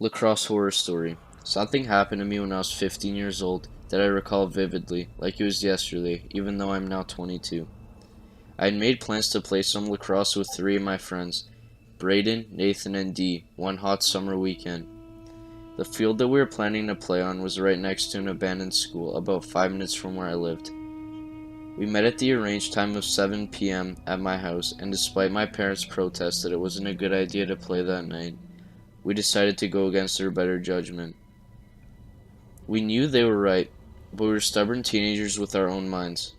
Lacrosse horror story. Something happened to me when I was 15 years old that I recall vividly, like it was yesterday, even though I'm now 22. I had made plans to play some lacrosse with three of my friends, Braden, Nathan, and Dee, one hot summer weekend. The field that we were planning to play on was right next to an abandoned school, about 5 minutes from where I lived. We met at the arranged time of 7 p.m. at my house, and despite my parents' protest that it wasn't a good idea to play that night, we decided to go against their better judgment. We knew they were right, but we were stubborn teenagers with our own minds.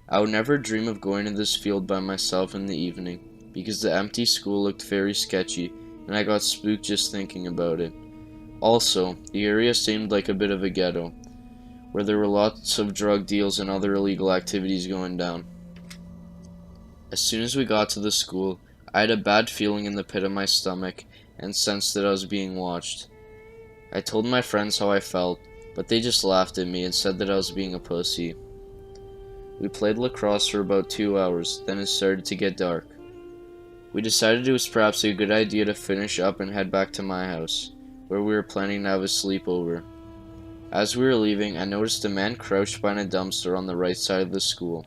I would never dream of going to this field by myself in the evening, because the empty school looked very sketchy, and I got spooked just thinking about it. Also, the area seemed like a bit of a ghetto, where there were lots of drug deals and other illegal activities going down. As soon as we got to the school, I had a bad feeling in the pit of my stomach and sensed that I was being watched. I told my friends how I felt, but they just laughed at me and said that I was being a pussy. We played lacrosse for about 2 hours, then it started to get dark. We decided it was perhaps a good idea to finish up and head back to my house, where we were planning to have a sleepover. As we were leaving, I noticed a man crouched behind a dumpster on the right side of the school.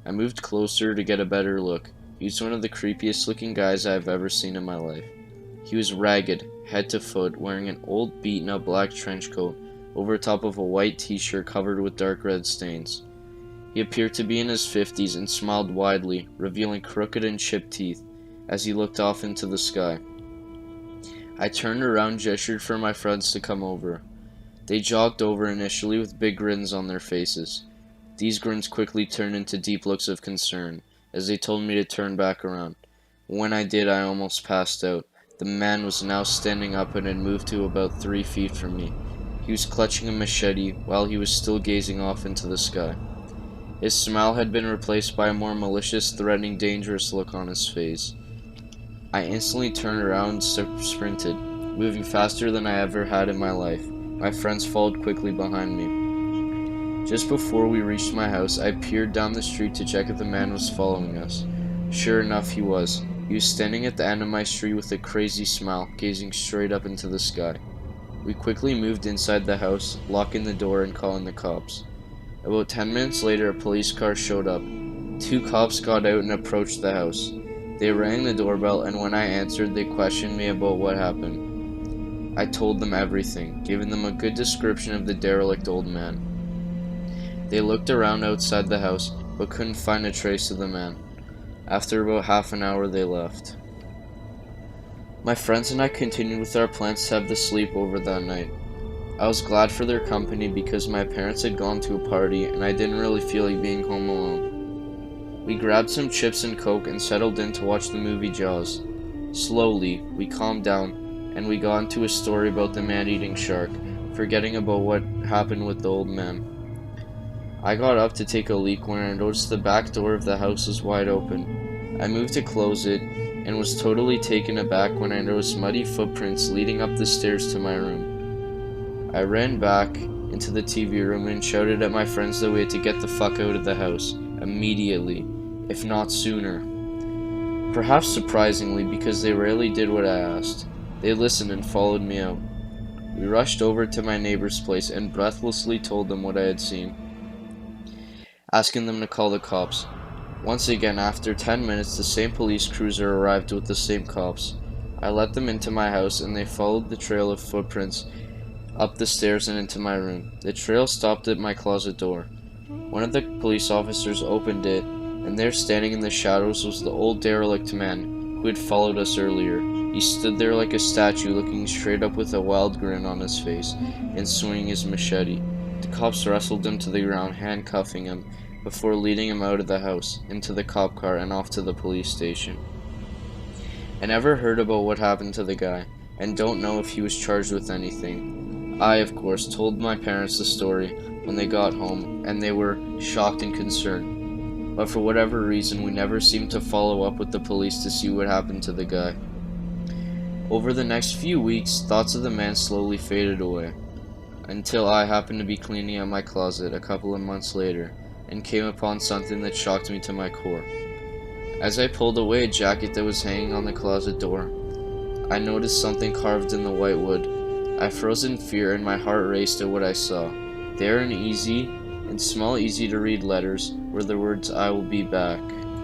I moved closer to get a better look. He was one of the creepiest looking guys I have ever seen in my life. He was ragged, head to foot, wearing an old beaten up black trench coat over top of a white t-shirt covered with dark red stains. He appeared to be in his 50s and smiled widely, revealing crooked and chipped teeth as he looked off into the sky. I turned around and gestured for my friends to come over. They jogged over initially with big grins on their faces. These grins quickly turned into deep looks of concern as they told me to turn back around. When I did, I almost passed out. The man was now standing up and had moved to about 3 feet from me. He was clutching a machete while he was still gazing off into the sky. His smile had been replaced by a more malicious, threatening, dangerous look on his face. I instantly turned around and sprinted, moving faster than I ever had in my life. My friends followed quickly behind me. Just before we reached my house, I peered down the street to check if the man was following us. Sure enough, he was. He was standing at the end of my street with a crazy smile, gazing straight up into the sky. We quickly moved inside the house, locking the door and calling the cops. About 10 minutes later, a police car showed up. 2 cops got out and approached the house. They rang the doorbell, and when I answered, they questioned me about what happened. I told them everything, giving them a good description of the derelict old man. They looked around outside the house, but couldn't find a trace of the man. After about half an hour, they left. My friends and I continued with our plans to have the sleepover that night. I was glad for their company because my parents had gone to a party and I didn't really feel like being home alone. We grabbed some chips and Coke and settled in to watch the movie Jaws. Slowly, we calmed down and we got into a story about the man-eating shark, forgetting about what happened with the old man. I got up to take a leak when I noticed the back door of the house was wide open. I moved to close it and was totally taken aback when I noticed muddy footprints leading up the stairs to my room. I ran back into the TV room and shouted at my friends that we had to get the fuck out of the house, immediately, if not sooner. Perhaps surprisingly, because they rarely did what I asked. They listened and followed me out. We rushed over to my neighbor's place and breathlessly told them what I had seen, asking them to call the cops. Once again, after 10 minutes, the same police cruiser arrived with the same cops. I let them into my house and they followed the trail of footprints up the stairs and into my room. The trail stopped at my closet door. One of the police officers opened it, and there standing in the shadows was the old derelict man who had followed us earlier. He stood there like a statue, looking straight up with a wild grin on his face and swinging his machete. The cops wrestled him to the ground, handcuffing him, before leading him out of the house, into the cop car, and off to the police station. I never heard about what happened to the guy, and don't know if he was charged with anything. I, of course, told my parents the story when they got home, and they were shocked and concerned. But for whatever reason, we never seemed to follow up with the police to see what happened to the guy. Over the next few weeks, thoughts of the man slowly faded away, until I happened to be cleaning out my closet a couple of months later, and came upon something that shocked me to my core. As I pulled away a jacket that was hanging on the closet door, I noticed something carved in the white wood. I froze in fear and my heart raced at what I saw. There in small, easy to read letters were the words, "I will be back."